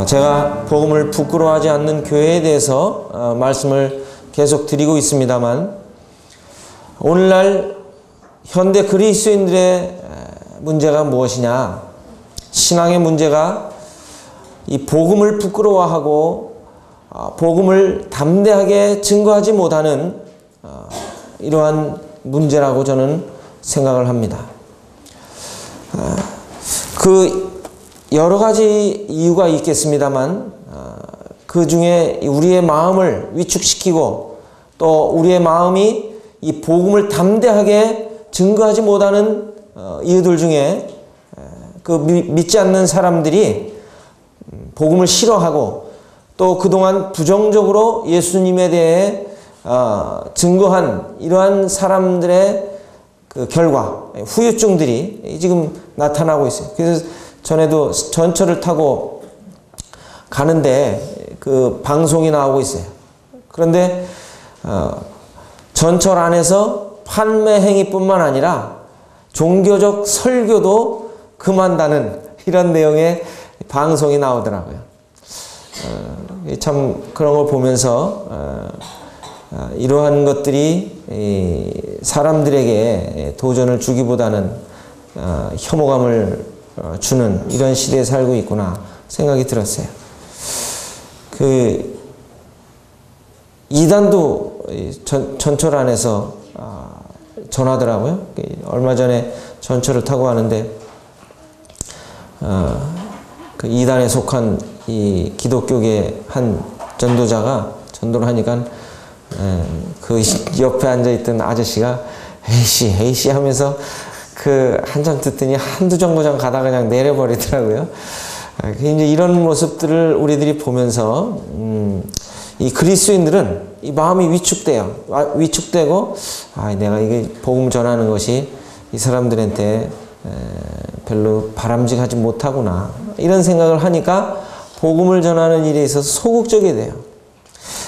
제가 복음을 부끄러워하지 않는 교회에 대해서 말씀을 계속 드리고 있습니다만, 오늘날 현대 그리스도인들의 문제가 무엇이냐? 신앙의 문제가 이 복음을 부끄러워하고 복음을 담대하게 증거하지 못하는 이러한 문제라고 저는 생각을 합니다. 그 여러 가지 이유가 있겠습니다만, 그 중에 우리의 마음을 위축시키고 또 우리의 마음이 이 복음을 담대하게 증거하지 못하는 이유들 중에, 그 믿지 않는 사람들이 복음을 싫어하고 또 그동안 부정적으로 예수님에 대해 증거한 이러한 사람들의 그 결과, 후유증들이 지금 나타나고 있어요. 그래서 전에도 전철을 타고 가는데 그 방송이 나오고 있어요. 그런데 전철 안에서 판매 행위뿐만 아니라 종교적 설교도 금한다는 이런 내용의 방송이 나오더라고요. 참 그런 걸 보면서 이러한 것들이 사람들에게 도전을 주기보다는 혐오감을 주는 이런 시대에 살고 있구나 생각이 들었어요. 그 이단도 전철 안에서 전하더라고요. 얼마 전에 전철을 타고 가는데 그 이단에 속한 이 기독교계 한 전도자가 전도를 하니까 그 옆에 앉아있던 아저씨가 에이씨 하면서 그 한참 듣더니 한두 정거장 가다가 그냥 내려버리더라고요. 이제 이런 모습들을 우리들이 보면서 이 그리스도인들은 이 마음이 위축되고 내가 이게 복음 전하는 것이 이 사람들한테 별로 바람직하지 못하구나 이런 생각을 하니까 복음을 전하는 일에 있어서 소극적이 돼요.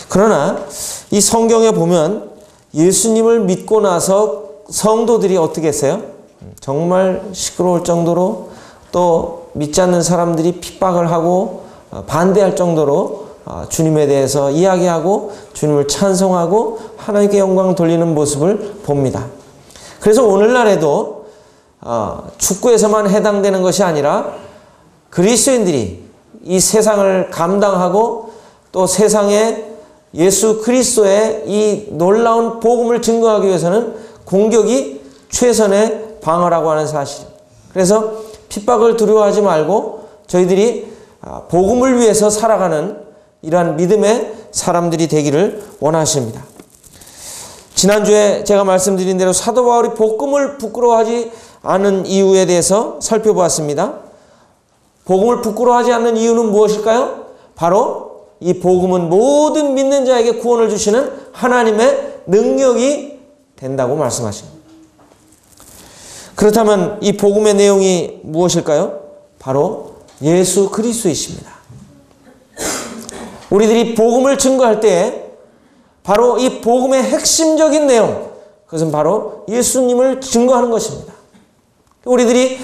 그러나 이 성경에 보면 예수님을 믿고 나서 성도들이 어떻게 했어요? 정말 시끄러울 정도로, 또 믿지 않는 사람들이 핍박을 하고 반대할 정도로 주님에 대해서 이야기하고 주님을 찬송하고 하나님께 영광 돌리는 모습을 봅니다. 그래서 오늘날에도 축구에서만 해당되는 것이 아니라 그리스도인들이 이 세상을 감당하고 또 세상에 예수 그리스도의 이 놀라운 복음을 증거하기 위해서는 공격이 최선의 방어라고 하는 사실입니다. 그래서 핍박을 두려워하지 말고 저희들이 복음을 위해서 살아가는 이러한 믿음의 사람들이 되기를 원하십니다. 지난주에 제가 말씀드린 대로 사도 바울이 복음을 부끄러워하지 않은 이유에 대해서 살펴보았습니다. 복음을 부끄러워하지 않는 이유는 무엇일까요? 바로 이 복음은 모든 믿는 자에게 구원을 주시는 하나님의 능력이 된다고 말씀하십니다. 그렇다면 이 복음의 내용이 무엇일까요? 바로 예수 그리스도이십니다. 우리들이 복음을 증거할 때 바로 이 복음의 핵심적인 내용, 그것은 바로 예수님을 증거하는 것입니다. 우리들이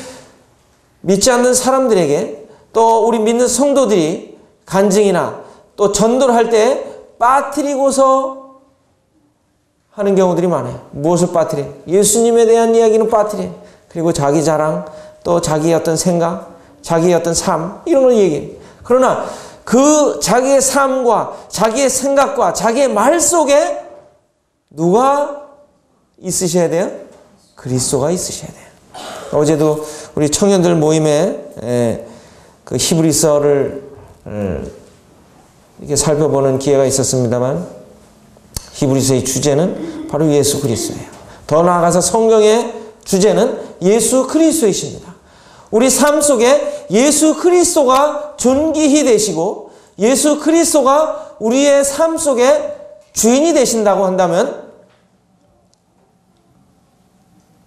믿지 않는 사람들에게, 또 우리 믿는 성도들이 간증이나 또 전도를 할 때 빠뜨리고서 하는 경우들이 많아요. 무엇을 빠뜨려? 예수님에 대한 이야기는 빠뜨려. 그리고 자기 자랑, 또 자기의 어떤 생각, 자기의 어떤 삶, 이런 걸 얘기해요. 그러나 그 자기의 삶과 자기의 생각과 자기의 말 속에 누가 있으셔야 돼요? 그리스도가 있으셔야 돼요. 어제도 우리 청년들 모임에 그 히브리서를 이렇게 살펴보는 기회가 있었습니다만, 히브리서의 주제는 바로 예수 그리스도예요. 더 나아가서 성경의 주제는 예수 그리스도이십니다. 우리 삶 속에 예수 그리스도가 존귀히 되시고 예수 그리스도가 우리의 삶 속에 주인이 되신다고 한다면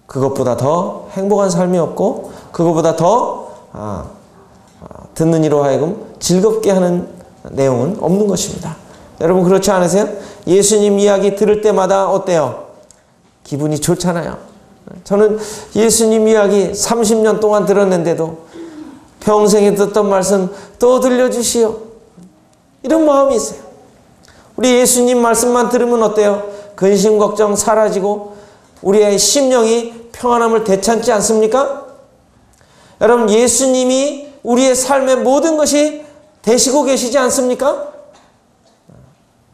그것보다 더 행복한 삶이 없고 그것보다 더 듣는 이로 하여금 즐겁게 하는 내용은 없는 것입니다. 여러분 그렇지 않으세요? 예수님 이야기 들을 때마다 어때요? 기분이 좋잖아요. 저는 예수님 이야기 30년 동안 들었는데도 평생에 듣던 말씀 또 들려주시오. 이런 마음이 있어요. 우리 예수님 말씀만 들으면 어때요? 근심 걱정 사라지고 우리의 심령이 평안함을 되찾지 않습니까? 여러분, 예수님이 우리의 삶의 모든 것이 되시고 계시지 않습니까?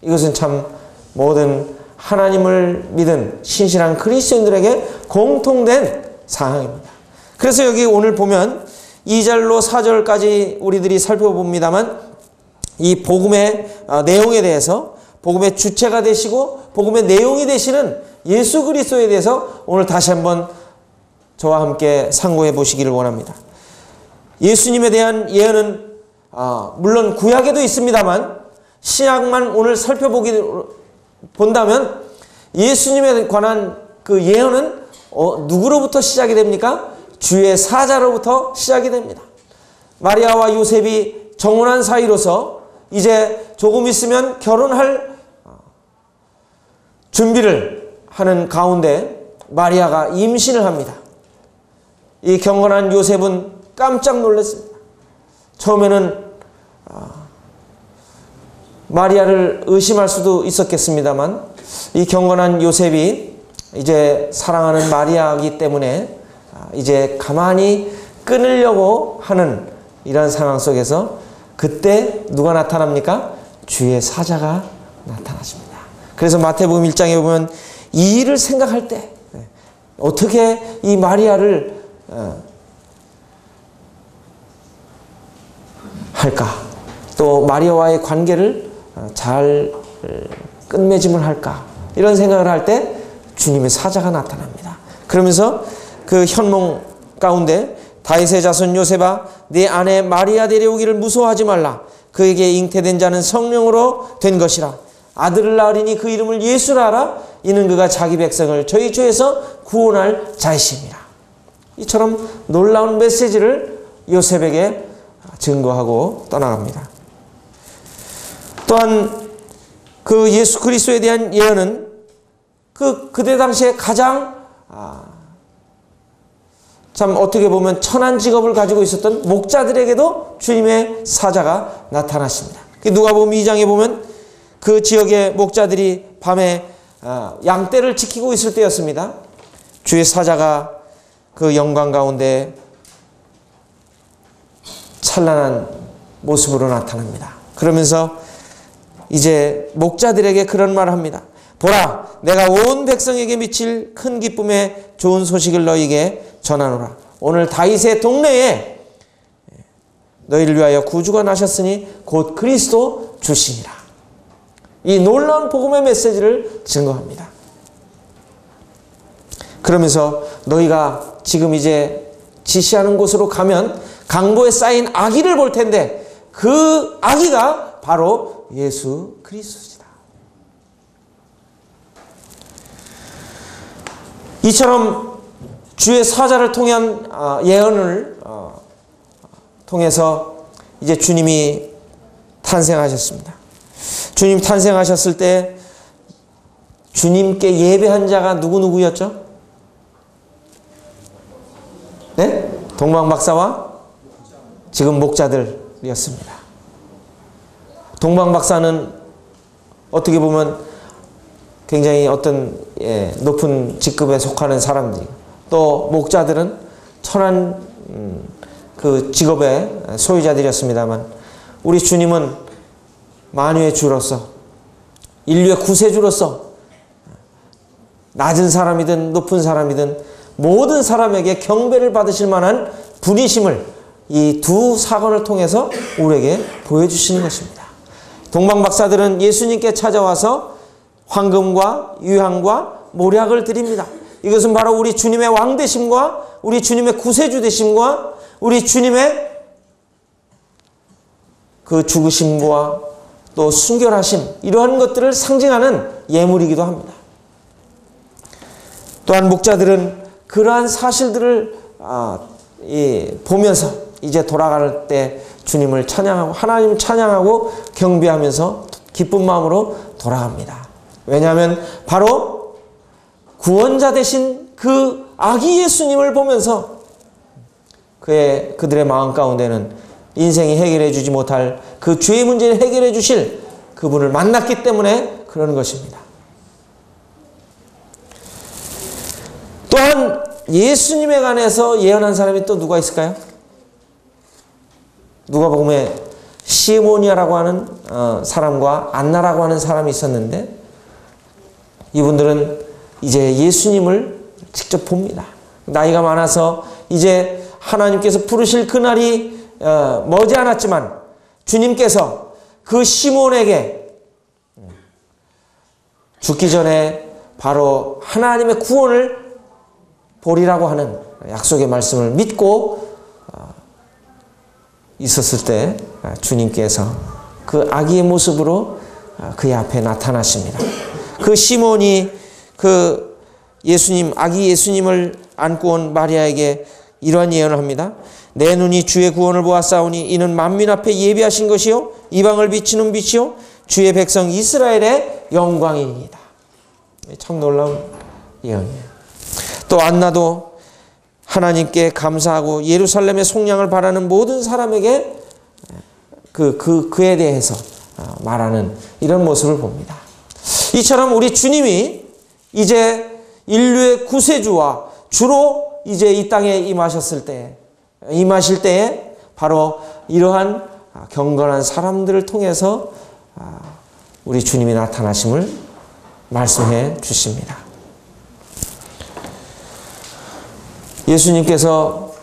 이것은 참 모든 하나님을 믿은 신실한 그리스도인들에게 공통된 사항입니다. 그래서 여기 오늘 보면 2절로 4절까지 우리들이 살펴봅니다만 이 복음의 내용에 대해서, 복음의 주체가 되시고 복음의 내용이 되시는 예수 그리스도에 대해서 오늘 다시 한번 저와 함께 상고해 보시기를 원합니다. 예수님에 대한 예언은 물론 구약에도 있습니다만 신약만 오늘 본다면 예수님에 관한 그 예언은 누구로부터 시작이 됩니까? 주의 사자로부터 시작이 됩니다. 마리아와 요셉이 정혼한 사이로서 이제 조금 있으면 결혼할 준비를 하는 가운데 마리아가 임신을 합니다. 이 경건한 요셉은 깜짝 놀랐습니다. 처음에는 마리아를 의심할 수도 있었겠습니다만 이 경건한 요셉이 이제 사랑하는 마리아이기 때문에 이제 가만히 끊으려고 하는 이런 상황 속에서 그때 누가 나타납니까? 주의 사자가 나타나십니다. 그래서 마태복음 1장에 보면 이 일을 생각할 때 어떻게 이 마리아를 할까? 또 마리아와의 관계를 잘 끝맺음을 할까? 이런 생각을 할 때 주님의 사자가 나타납니다. 그러면서 그 현몽 가운데 다윗의 자손 요셉아 네 아내 마리아 데려오기를 무서워하지 말라. 그에게 잉태된 자는 성령으로 된 것이라. 아들을 낳으리니 그 이름을 예수라 하라. 이는 그가 자기 백성을 저희 죄에서 구원할 자이심이라. 이처럼 놀라운 메시지를 요셉에게 증거하고 떠나갑니다. 또한 그 예수 그리스도에 대한 예언은 그때 당시에 가장 참 어떻게 보면 천한 직업을 가지고 있었던 목자들에게도 주님의 사자가 나타나십니다. 누가복음 2장에 보면 그 지역의 목자들이 밤에 양떼를 지키고 있을 때였습니다. 주의 사자가 그 영광 가운데 찬란한 모습으로 나타납니다. 그러면서 이제 목자들에게 그런 말을 합니다. 보라, 내가 온 백성에게 미칠 큰 기쁨의 좋은 소식을 너희에게 전하노라. 오늘 다윗의 동네에 너희를 위하여 구주가 나셨으니 곧 그리스도 주시니라. 이 놀라운 복음의 메시지를 증거합니다. 그러면서 너희가 지금 이제 지시하는 곳으로 가면 강보에 쌓인 아기를 볼 텐데 그 아기가 바로 예수 그리스도시다. 이처럼 주의 사자를 통한 예언을 통해서 이제 주님이 탄생하셨습니다. 주님 탄생하셨을 때 주님께 예배한 자가 누구였죠? 네? 동방박사와 지금 목자들이었습니다. 동방박사는 어떻게 보면 굉장히 어떤 높은 직급에 속하는 사람들이고 또 목자들은 천한 그 직업의 소유자들이었습니다만 우리 주님은 만유의 주로서 인류의 구세주로서 낮은 사람이든 높은 사람이든 모든 사람에게 경배를 받으실 만한 분이심을 이 두 사건을 통해서 우리에게 보여주시는 것입니다. 동방박사들은 예수님께 찾아와서 황금과 유향과 모략을 드립니다. 이것은 바로 우리 주님의 왕되심과 우리 주님의 구세주 되심과 우리 주님의 그 죽으심과 또 순결하심 이러한 것들을 상징하는 예물이기도 합니다. 또한 목자들은 그러한 사실들을 보면서 이제 돌아갈 때 주님을 찬양하고 하나님을 찬양하고 경배하면서 기쁜 마음으로 돌아갑니다. 왜냐하면 바로 구원자 되신 그 아기 예수님을 보면서 그들의 마음 가운데는 인생이 해결해 주지 못할 그 죄의 문제를 해결해 주실 그분을 만났기 때문에 그러는 것입니다. 또한 예수님에 관해서 예언한 사람이 또 누가 있을까요? 누가복음에 시몬이라고 하는 사람과 안나라고 하는 사람이 있었는데 이분들은 이제 예수님을 직접 봅니다. 나이가 많아서 이제 하나님께서 부르실 그날이 머지않았지만 주님께서 그 시몬에게 죽기 전에 바로 하나님의 구원을 보리라고 하는 약속의 말씀을 믿고 있었을 때 주님께서 그 아기의 모습으로 그의 앞에 나타나십니다. 그 시몬이 그 아기 예수님을 안고 온 마리아에게 이러한 예언을 합니다. 내 눈이 주의 구원을 보았사오니 이는 만민 앞에 예비하신 것이요 이방을 비추는 빛이요 주의 백성 이스라엘의 영광이니이다. 참 놀라운 예언이에요. 또 안나도 하나님께 감사하고 예루살렘의 속량을 바라는 모든 사람에게 그에 대해서 말하는 이런 모습을 봅니다. 이처럼 우리 주님이 이제 인류의 구세주와 주로 이제 이 땅에 임하실 때에 바로 이러한 경건한 사람들을 통해서 우리 주님이 나타나심을 말씀해 주십니다. 예수님께서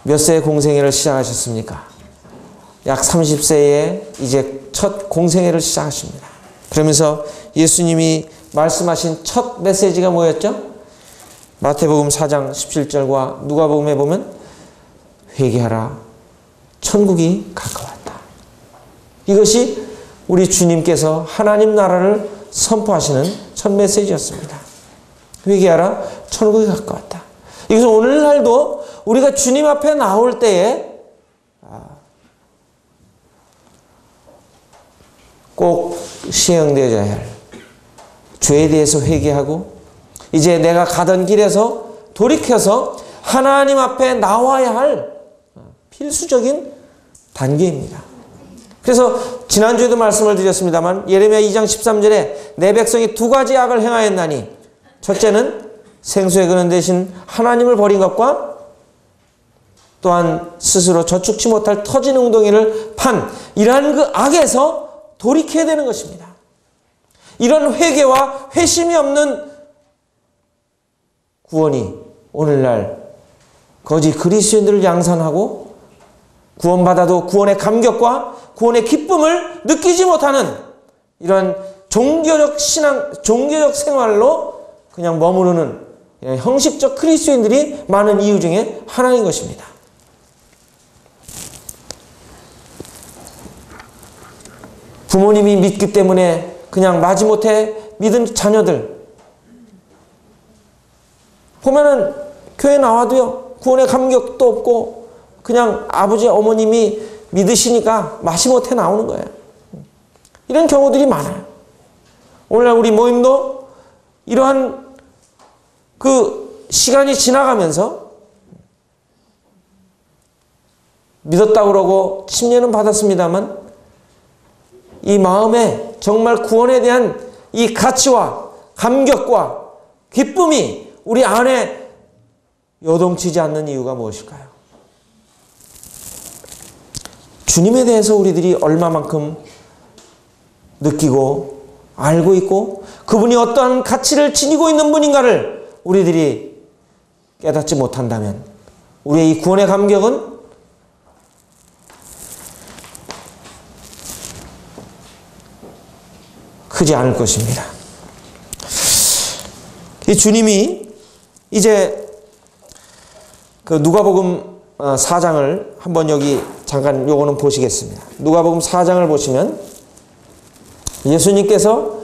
몇 세에 공생애를 시작하셨습니까? 약 30세에 이제 첫 공생애를 시작하십니다. 그러면서 예수님이 말씀하신 첫 메시지가 뭐였죠? 마태복음 4장 17절과 누가복음에 보면 회개하라 천국이 가까웠다. 이것이 우리 주님께서 하나님 나라를 선포하시는 첫 메시지였습니다. 회개하라 천국이 가까웠다. 이것은 오늘날도 우리가 주님 앞에 나올 때에 꼭 시행되어야 할 죄에 대해서 회개하고 이제 내가 가던 길에서 돌이켜서 하나님 앞에 나와야 할 필수적인 단계입니다. 그래서 지난주에도 말씀을 드렸습니다만 예레미야 2장 13절에 내 백성이 두 가지 악을 행하였나니 첫째는 생수의 근원 대신 하나님을 버린 것과 또한 스스로 저축치 못할 터진 웅덩이를 판 이러한 그 악에서 돌이켜야 되는 것입니다. 이런 회개와 회심이 없는 구원이 오늘날 거짓 그리스도인들을 양산하고 구원받아도 구원의 감격과 구원의 기쁨을 느끼지 못하는 이런 종교적 생활로 그냥 머무르는 형식적 그리스도인들이 많은 이유 중에 하나인 것입니다. 부모님이 믿기 때문에 그냥 마지못해 믿은 자녀들 보면은 교회 나와도요 구원의 감격도 없고 그냥 아버지 어머님이 믿으시니까 마지못해 나오는 거예요. 이런 경우들이 많아요. 오늘날 우리 모임도 이러한 그 시간이 지나가면서 믿었다고 그러고 침례는 받았습니다만 이 마음에 정말 구원에 대한 이 가치와 감격과 기쁨이 우리 안에 요동치지 않는 이유가 무엇일까요? 주님에 대해서 우리들이 얼마만큼 느끼고 알고 있고 그분이 어떠한 가치를 지니고 있는 분인가를 우리들이 깨닫지 못한다면 우리의 이 구원의 감격은 크지 않을 것입니다. 이 주님이 이제 그 누가복음 4장을 한번 여기 잠깐 요거는 보시겠습니다. 누가복음 4장을 보시면 예수님께서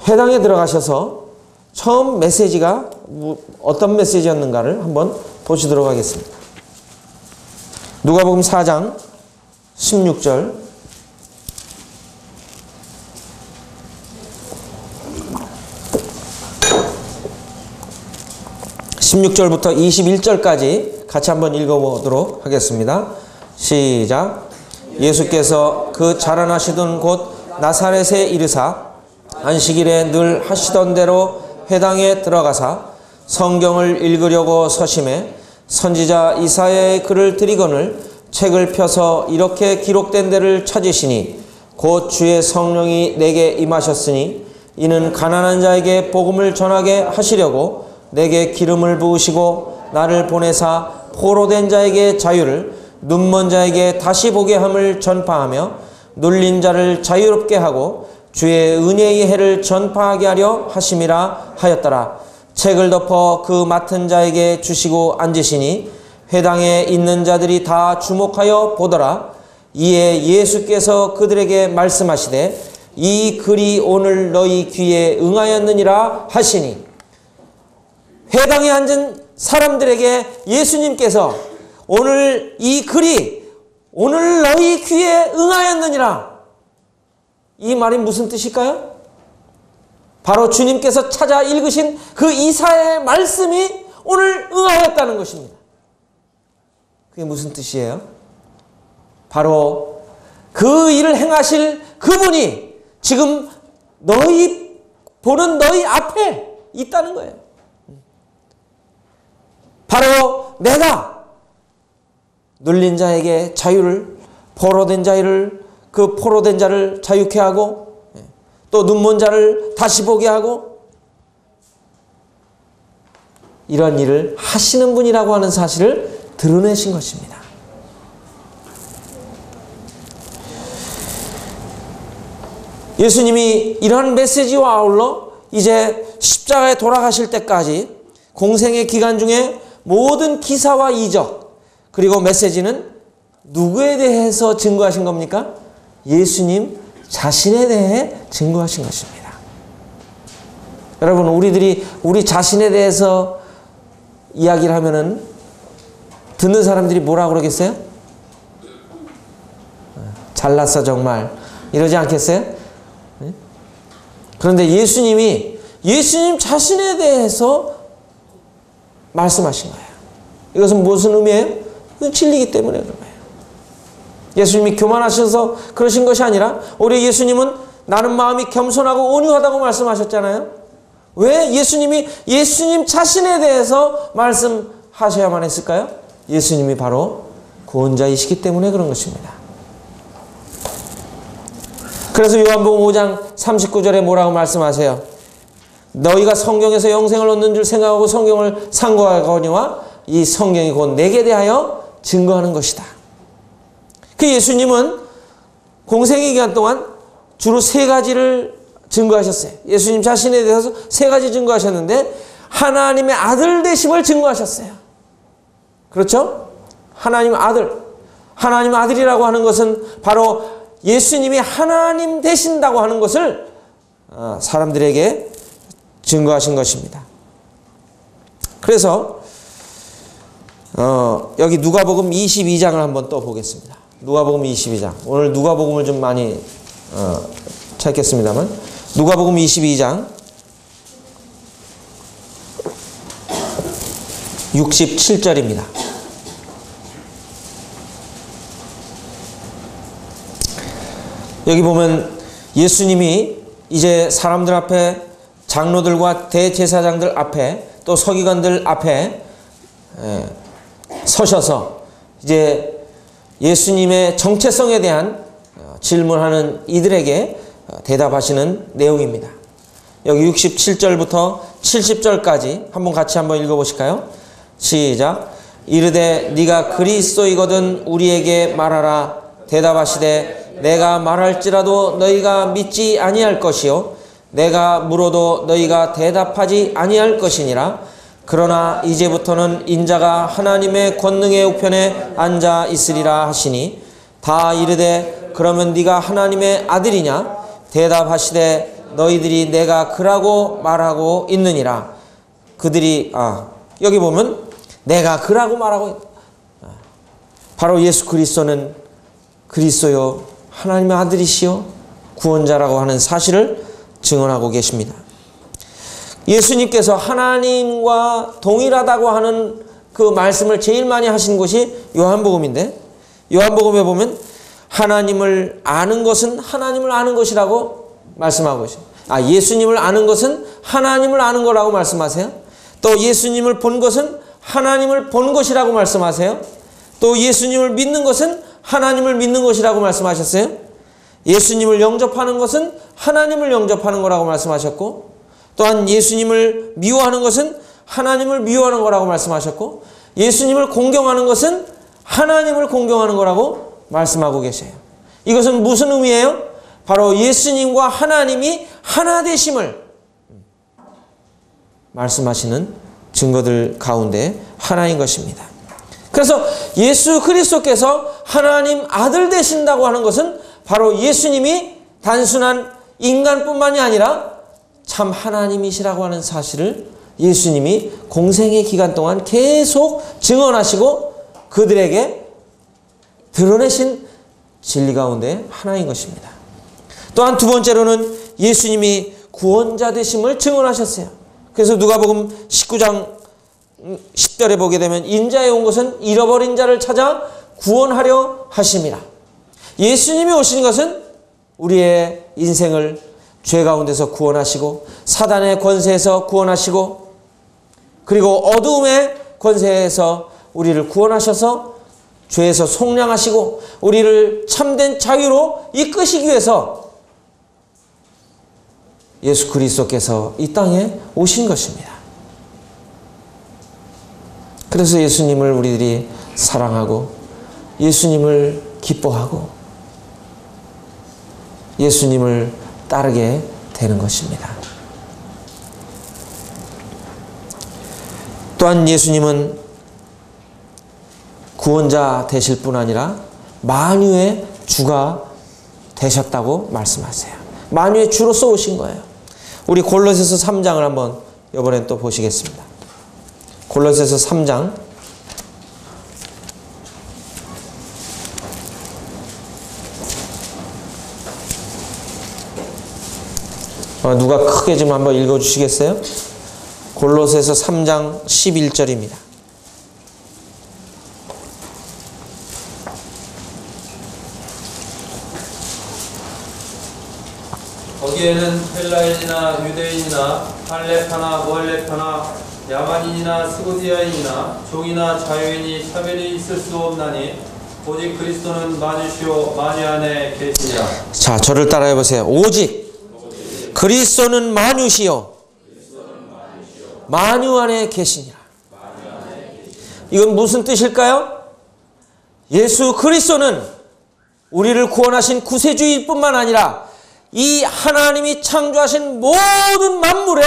회당에 들어가셔서 처음 메시지가 어떤 메시지였는가를 한번 보시도록 하겠습니다. 누가복음 4장 16절 16절부터 21절까지 같이 한번 읽어보도록 하겠습니다. 시작. 예수께서 그 자라나시던 곳 나사렛에 이르사 안식일에 늘 하시던 대로 회당에 들어가사 성경을 읽으려고 서심해 선지자 이사야의 글을 들이거늘 책을 펴서 이렇게 기록된 데를 찾으시니 곧 주의 성령이 내게 임하셨으니 이는 가난한 자에게 복음을 전하게 하시려고 내게 기름을 부으시고 나를 보내사 포로된 자에게 자유를 눈먼 자에게 다시 보게 함을 전파하며 눌린 자를 자유롭게 하고 주의 은혜의 해를 전파하게 하려 하심이라 하였더라. 책을 덮어 그 맡은 자에게 주시고 앉으시니 회당에 있는 자들이 다 주목하여 보더라. 이에 예수께서 그들에게 말씀하시되 이 글이 오늘 너희 귀에 응하였느니라 하시니, 회당에 앉은 사람들에게 예수님께서 오늘 이 글이 오늘 너희 귀에 응하였느니라, 이 말이 무슨 뜻일까요? 바로 주님께서 찾아 읽으신 그 이사야의 말씀이 오늘 응하였다는 것입니다. 그게 무슨 뜻이에요? 바로 그 일을 행하실 그분이 지금 너희 보는 너희 앞에 있다는 거예요. 바로 내가 눌린 자에게 자유를, 포로된 자를, 그 포로된 자를 자유케 하고 또 눈먼 자를 다시 보게 하고 이런 일을 하시는 분이라고 하는 사실을 드러내신 것입니다. 예수님이 이러한 메시지와 아울러 이제 십자가에 돌아가실 때까지 공생의 기간 중에 모든 기사와 이적 그리고 메시지는 누구에 대해서 증거하신 겁니까? 예수님 자신에 대해 증거하신 것입니다. 여러분, 우리들이 우리 자신에 대해서 이야기를 하면은 듣는 사람들이 뭐라고 그러겠어요? 잘났어 정말, 이러지 않겠어요? 그런데 예수님 자신에 대해서 말씀하신 거예요. 이것은 무슨 의미예요? 이건 진리이기 때문에 그런 거예요. 예수님이 교만하셔서 그러신 것이 아니라 오히려 예수님은 나는 마음이 겸손하고 온유하다고 말씀하셨잖아요. 왜 예수님이 예수님 자신에 대해서 말씀하셔야만 했을까요? 예수님이 바로 구원자이시기 때문에 그런 것입니다. 그래서 요한복음 5장 39절에 뭐라고 말씀하세요? 너희가 성경에서 영생을 얻는 줄 생각하고 성경을 상고하거니와 이 성경이 곧 내게 대하여 증거하는 것이다. 그 예수님은 공생의 기간 동안 주로 세 가지를 증거하셨어요. 예수님 자신에 대해서 세 가지 증거하셨는데 하나님의 아들 되심을 증거하셨어요. 그렇죠? 하나님 아들. 하나님 아들이라고 하는 것은 바로 예수님이 하나님 되신다고 하는 것을 사람들에게 증거하신 것입니다. 그래서 여기 누가복음 22장을 한번 또 보겠습니다. 누가복음 22장. 오늘 누가복음을 좀 많이 찾겠습니다만 누가복음 22장 67절입니다. 여기 보면 예수님이 이제 사람들 앞에, 장로들과 대제사장들 앞에, 또 서기관들 앞에 서셔서 이제 예수님의 정체성에 대한 질문하는 이들에게 대답하시는 내용입니다. 여기 67절부터 70절까지 같이 한번 읽어보실까요? 시작. 이르되 네가 그리스도이거든 우리에게 말하라. 대답하시되 내가 말할지라도 너희가 믿지 아니할 것이요 내가 물어도 너희가 대답하지 아니할 것이니라. 그러나 이제부터는 인자가 하나님의 권능의 우편에 앉아 있으리라 하시니 다 이르되 그러면 네가 하나님의 아들이냐? 대답하시되 너희들이 내가 그라고 말하고 있느니라. 그들이 여기 보면 내가 그라고 말하고 있다. 바로 예수 그리스도는 그리스도요 하나님의 아들이시요 구원자라고 하는 사실을 증언하고 계십니다. 예수님께서 하나님과 동일하다고 하는 그 말씀을 제일 많이 하신 곳이 요한복음인데, 요한복음에 보면 하나님을 아는 것은 하나님을 아는 것이라고 말씀하고 있어요. 예수님을 아는 것은 하나님을 아는 거라고 말씀하세요. 또 예수님을 본 것은 하나님을 본 것이라고 말씀하세요. 또 예수님을 믿는 것은 하나님을 믿는 것이라고 말씀하셨어요. 예수님을 영접하는 것은 하나님을 영접하는 거라고 말씀하셨고, 또한 예수님을 미워하는 것은 하나님을 미워하는 거라고 말씀하셨고, 예수님을 공경하는 것은 하나님을 공경하는 거라고 말씀하고 계세요. 이것은 무슨 의미예요? 바로 예수님과 하나님이 하나 되심을 말씀하시는 증거들 가운데 하나인 것입니다. 그래서 예수 그리스도께서 하나님 아들 되신다고 하는 것은 바로 예수님이 단순한 인간뿐만이 아니라 참 하나님이시라고 하는 사실을 예수님이 공생의 기간 동안 계속 증언하시고 그들에게 드러내신 진리 가운데 하나인 것입니다. 또한 두 번째로는 예수님이 구원자 되심을 증언하셨어요. 그래서 누가복음 19장 10절에 보게 되면 인자에 온 것은 잃어버린 자를 찾아 구원하려 하심이라. 예수님이 오신 것은 우리의 인생을 죄 가운데서 구원하시고 사단의 권세에서 구원하시고 그리고 어두움의 권세에서 우리를 구원하셔서 죄에서 속량하시고 우리를 참된 자유로 이끄시기 위해서 예수 그리스도께서 이 땅에 오신 것입니다. 그래서 예수님을 우리들이 사랑하고 예수님을 기뻐하고 예수님을 따르게 되는 것입니다. 또한 예수님은 구원자 되실 뿐 아니라 만유의 주가 되셨다고 말씀하세요. 만유의 주로서 오신 거예요. 우리 골로새서 3장을 한번 이번엔 또 보시겠습니다. 골로새서 3장 누가 크게 좀 한번 읽어주시겠어요? 골로새서 3장 11절입니다. 거기에는 헬라인이나 유대인이나 할레파나 무할레파나 야만인이나 스고디아인이나 종이나 자유인이 차별이 있을 수 없나니 오직 그리스도는 만유시오 만유 안에 계시니라. 자, 저를 따라해 보세요. 오직 그리스도는 만유시요 만유 안에 계시니라. 이건 무슨 뜻일까요? 예수 그리스도는 우리를 구원하신 구세주일 뿐만 아니라 이 하나님이 창조하신 모든 만물의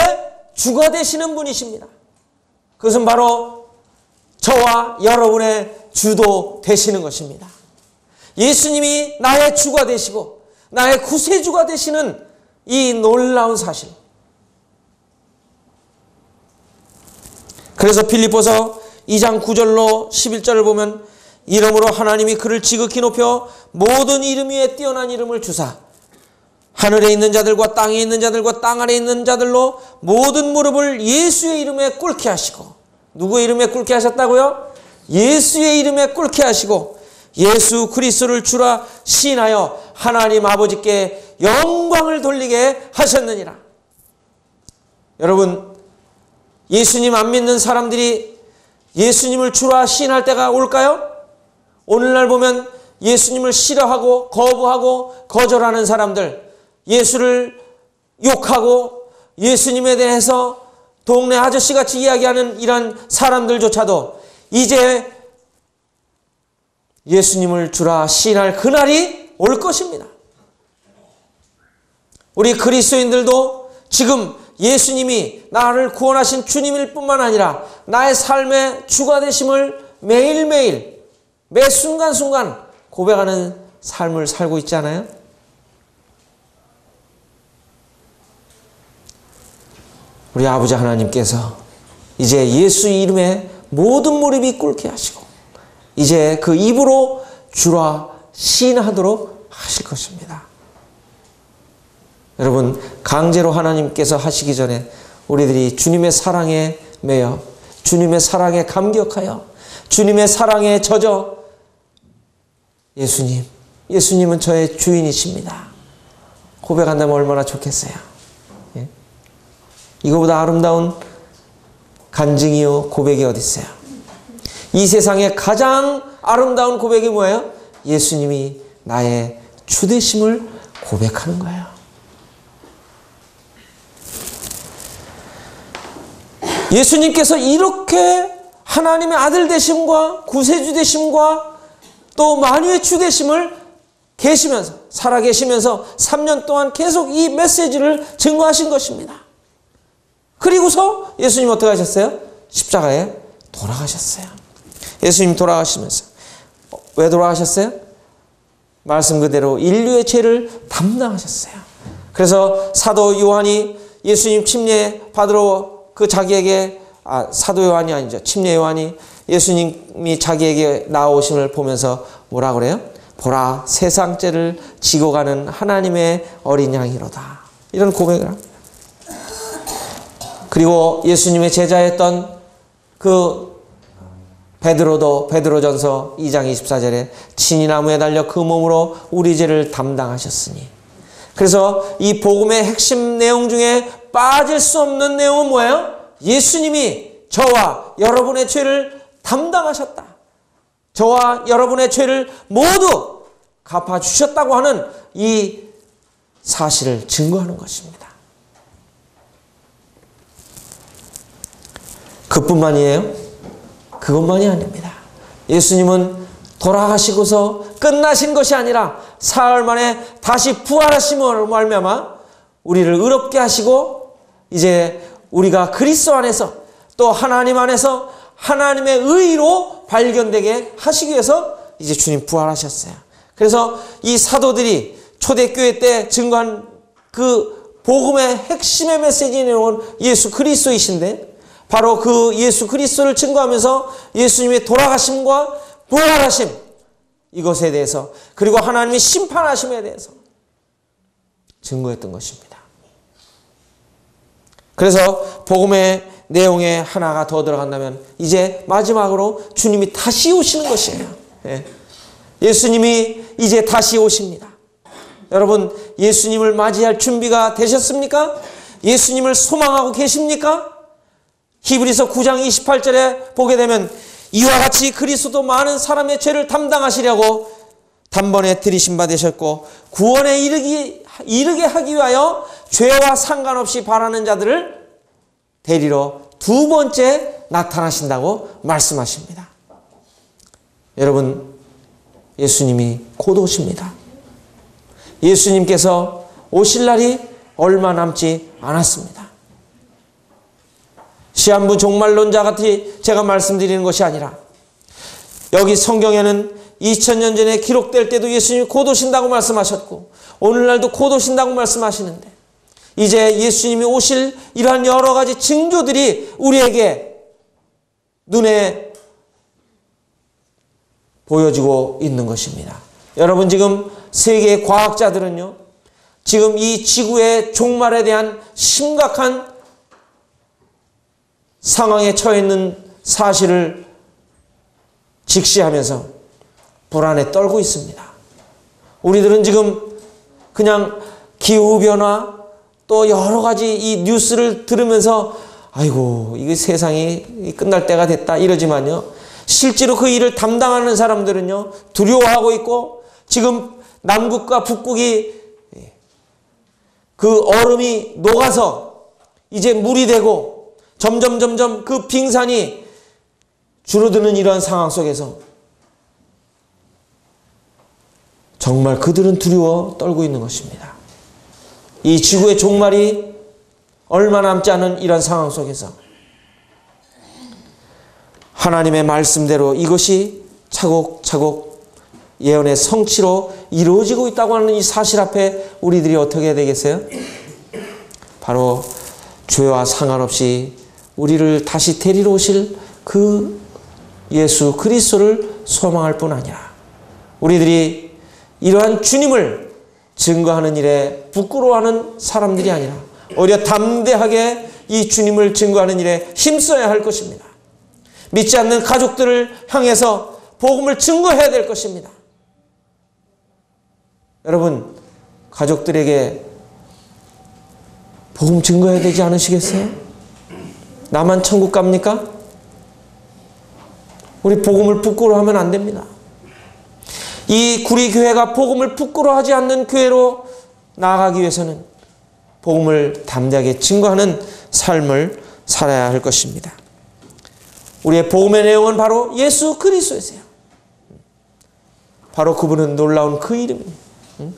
주가 되시는 분이십니다. 그것은 바로 저와 여러분의 주도 되시는 것입니다. 예수님이 나의 주가 되시고 나의 구세주가 되시는 이 놀라운 사실. 그래서 빌립보서 2장 9절로 11절을 보면 이름으로 하나님이 그를 지극히 높여 모든 이름 위에 뛰어난 이름을 주사 하늘에 있는 자들과 땅에 있는 자들과 땅 아래 있는 자들로 모든 무릎을 예수의 이름에 꿇게 하시고, 누구의 이름에 꿇게 하셨다고요? 예수의 이름에 꿇게 하시고 예수 그리스도를 주라 시인하여 하나님 아버지께 영광을 돌리게 하셨느니라. 여러분, 예수님 안 믿는 사람들이 예수님을 주라 시인할 때가 올까요? 오늘날 보면 예수님을 싫어하고 거부하고 거절하는 사람들, 예수를 욕하고 예수님에 대해서 동네 아저씨같이 이야기하는 이런 사람들조차도 이제 예수님을 주라 시인할 그날이 올 것입니다. 우리 그리스도인들도 지금 예수님이 나를 구원하신 주님일 뿐만 아니라 나의 삶의 주가 되심을 매일매일 매 순간순간 고백하는 삶을 살고 있지 않아요? 우리 아버지 하나님께서 이제 예수 이름에 모든 무릎이 꿇게 하시고 이제 그 입으로 주라 시인하도록 하실 것입니다. 여러분, 강제로 하나님께서 하시기 전에 우리들이 주님의 사랑에 매여 주님의 사랑에 감격하여 주님의 사랑에 젖어 예수님은 저의 주인이십니다. 고백한다면 얼마나 좋겠어요. 예? 이거보다 아름다운 간증이요 고백이 어디 있어요? 이 세상에 가장 아름다운 고백이 뭐예요? 예수님이 나의 주 되심을 고백하는 거예요. 예수님께서 이렇게 하나님의 아들 되심과 구세주 되심과 또 만유의 주 되심을 계시면서 살아계시면서 3년 동안 계속 이 메시지를 증거하신 것입니다. 그리고서 예수님 어떻게 하셨어요? 십자가에 돌아가셨어요. 예수님 돌아가시면서 왜 돌아가셨어요? 말씀 그대로 인류의 죄를 담당하셨어요. 그래서 사도 요한이 예수님 침례 받으러 자기에게 사도 요한이 아니죠. 침례 요한이 예수님이 자기에게 나오심을 보면서 뭐라 그래요? 보라, 세상 죄를 지고 가는 하나님의 어린 양이로다. 이런 고백을 합니다. 그리고 예수님의 제자였던 그 베드로도 베드로전서 2장 24절에 친히 나무에 달려 그 몸으로 우리 죄를 담당하셨으니. 그래서 이 복음의 핵심 내용 중에 빠질 수 없는 내용은 뭐예요? 예수님이 저와 여러분의 죄를 담당하셨다. 저와 여러분의 죄를 모두 갚아주셨다고 하는 이 사실을 증거하는 것입니다. 그뿐만이에요? 그것만이 아닙니다. 예수님은 돌아가시고서 끝나신 것이 아니라 사흘 만에 다시 부활하심으로 말미암아 우리를 의롭게 하시고 이제 우리가 그리스도 안에서 또 하나님 안에서 하나님의 의로 발견되게 하시기 위해서 이제 주님 부활하셨어요. 그래서 이 사도들이 초대교회 때 증거한 그 복음의 핵심의 메시지 내용은 예수 그리스도이신데 바로 그 예수 그리스도를 증거하면서 예수님의 돌아가심과 부활하심 이것에 대해서 그리고 하나님의 심판하심에 대해서 증거했던 것입니다. 그래서 복음의 내용에 하나가 더 들어간다면 이제 마지막으로 주님이 다시 오시는 것이에요. 예수님이 이제 다시 오십니다. 여러분 예수님을 맞이할 준비가 되셨습니까? 예수님을 소망하고 계십니까? 히브리서 9장 28절에 보게 되면 이와 같이 그리스도도 많은 사람의 죄를 담당하시려고 단번에 들이신 바 되셨고 구원에 이르게 하기 위하여 죄와 상관없이 바라는 자들을 데리러 두 번째 나타나신다고 말씀하십니다. 여러분 예수님이 곧 오십니다. 예수님께서 오실 날이 얼마 남지 않았습니다. 시한부 종말론자 같이 제가 말씀드리는 것이 아니라 여기 성경에는 2000년 전에 기록될 때도 예수님이 곧 오신다고 말씀하셨고 오늘날도 곧 오신다고 말씀하시는데 이제 예수님이 오실 이러한 여러 가지 징조들이 우리에게 눈에 보여지고 있는 것입니다. 여러분 지금 세계 과학자들은요 지금 이 지구의 종말에 대한 심각한 상황에 처해 있는 사실을 직시하면서 불안에 떨고 있습니다. 우리들은 지금 그냥 기후변화 또 여러 가지 이 뉴스를 들으면서 아이고 이게 세상이 끝날 때가 됐다 이러지만요. 실제로 그 일을 담당하는 사람들은요. 두려워하고 있고 지금 남극과 북극이 그 얼음이 녹아서 이제 물이 되고 점점 그 빙산이 줄어드는 이러한 상황 속에서 정말 그들은 두려워 떨고 있는 것입니다. 이 지구의 종말이 얼마 남지 않은 이런 상황 속에서 하나님의 말씀대로 이것이 차곡차곡 예언의 성취로 이루어지고 있다고 하는 이 사실 앞에 우리들이 어떻게 해야 되겠어요? 바로 죄와 상관없이 우리를 다시 데리러 오실 그 예수 그리스도를 소망할 뿐 아니라 우리들이 이러한 주님을 증거하는 일에 부끄러워하는 사람들이 아니라 오히려 담대하게 이 주님을 증거하는 일에 힘써야 할 것입니다. 믿지 않는 가족들을 향해서 복음을 증거해야 될 것입니다. 여러분, 가족들에게 복음 증거해야 되지 않으시겠어요? 나만 천국 갑니까? 우리 복음을 부끄러워하면 안 됩니다. 이 구리교회가 복음을 부끄러워하지 않는 교회로 나아가기 위해서는 복음을 담대하게 증거하는 삶을 살아야 할 것입니다. 우리의 복음의 내용은 바로 예수 그리스도이세요. 바로 그분은 놀라운 그 이름입니다.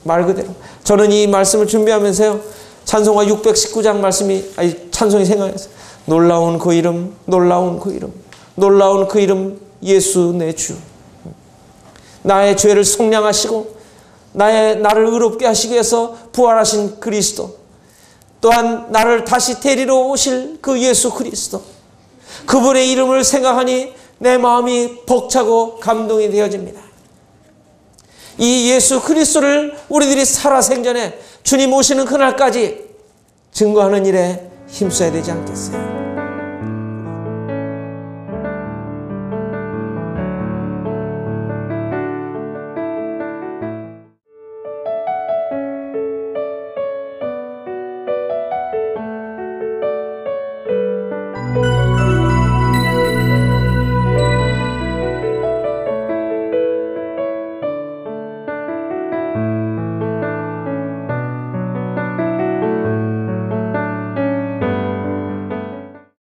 말 그대로. 저는 이 말씀을 준비하면서요, 찬송가 619장 말씀이, 찬송이 생각났어요. 놀라운 그 이름, 놀라운 그 이름, 놀라운 그 이름, 예수 내 주. 나의 죄를 속량하시고 나를 의롭게 하시기 위해서 부활하신 그리스도, 또한 나를 다시 데리러 오실 그 예수 그리스도, 그분의 이름을 생각하니 내 마음이 벅차고 감동이 되어집니다. 이 예수 그리스도를 우리들이 살아생전에 주님 오시는 그날까지 증거하는 일에 힘써야 되지 않겠어요?